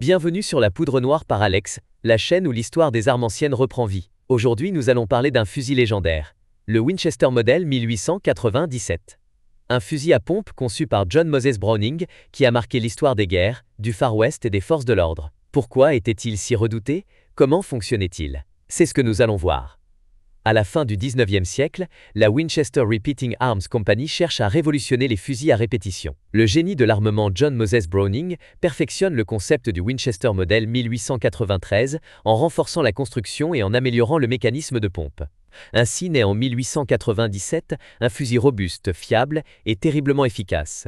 Bienvenue sur la poudre noire par Alex, la chaîne où l'histoire des armes anciennes reprend vie. Aujourd'hui nous allons parler d'un fusil légendaire, le Winchester Model 1897. Un fusil à pompe conçu par John Moses Browning qui a marqué l'histoire des guerres, du Far West et des forces de l'ordre. Pourquoi était-il si redouté? Comment fonctionnait-il? C'est ce que nous allons voir. À la fin du 19e siècle, la Winchester Repeating Arms Company cherche à révolutionner les fusils à répétition. Le génie de l'armement John Moses Browning perfectionne le concept du Winchester Model 1893 en renforçant la construction et en améliorant le mécanisme de pompe. Ainsi naît en 1897 un fusil robuste, fiable et terriblement efficace.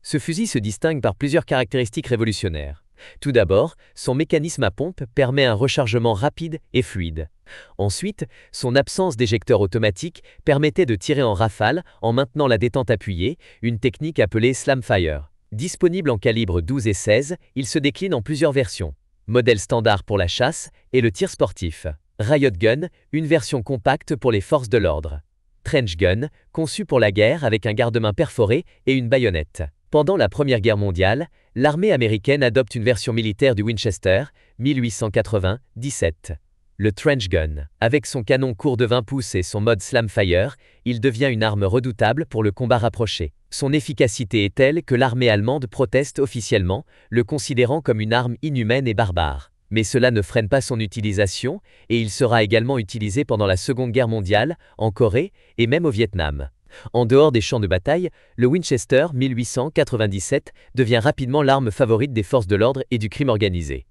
Ce fusil se distingue par plusieurs caractéristiques révolutionnaires. Tout d'abord, son mécanisme à pompe permet un rechargement rapide et fluide. Ensuite, son absence d'éjecteur automatique permettait de tirer en rafale en maintenant la détente appuyée, une technique appelée slamfire. Disponible en calibre 12 et 16, il se décline en plusieurs versions. Modèle standard pour la chasse et le tir sportif. Riot Gun, une version compacte pour les forces de l'ordre. Trench Gun, conçu pour la guerre avec un garde-main perforé et une baïonnette. Pendant la Première Guerre mondiale, l'armée américaine adopte une version militaire du Winchester, 1897. Le Trench Gun. Avec son canon court de 20 pouces et son mode Slamfire, il devient une arme redoutable pour le combat rapproché. Son efficacité est telle que l'armée allemande proteste officiellement, le considérant comme une arme inhumaine et barbare. Mais cela ne freine pas son utilisation, et il sera également utilisé pendant la Seconde Guerre mondiale, en Corée et même au Vietnam. En dehors des champs de bataille, le Winchester 1897 devient rapidement l'arme favorite des forces de l'ordre et du crime organisé.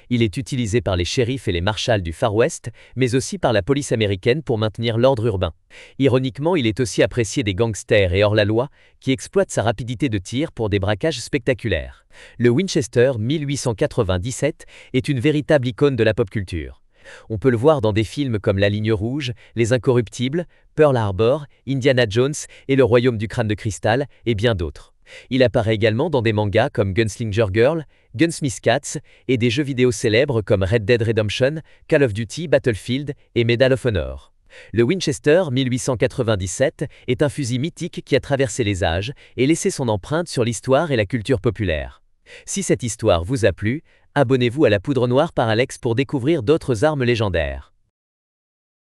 Il est utilisé par les shérifs et les marshals du Far West, mais aussi par la police américaine pour maintenir l'ordre urbain. Ironiquement, il est aussi apprécié des gangsters et hors-la-loi qui exploitent sa rapidité de tir pour des braquages spectaculaires. Le Winchester 1897 est une véritable icône de la pop culture. On peut le voir dans des films comme La Ligne Rouge, Les Incorruptibles, Pearl Harbor, Indiana Jones et Le Royaume du Crâne de Cristal, et bien d'autres. Il apparaît également dans des mangas comme Gunslinger Girl, Gunsmith Cats et des jeux vidéo célèbres comme Red Dead Redemption, Call of Duty, Battlefield et Medal of Honor. Le Winchester 1897 est un fusil mythique qui a traversé les âges et laissé son empreinte sur l'histoire et la culture populaire. Si cette histoire vous a plu, abonnez-vous à la poudre noire par Alex pour découvrir d'autres armes légendaires.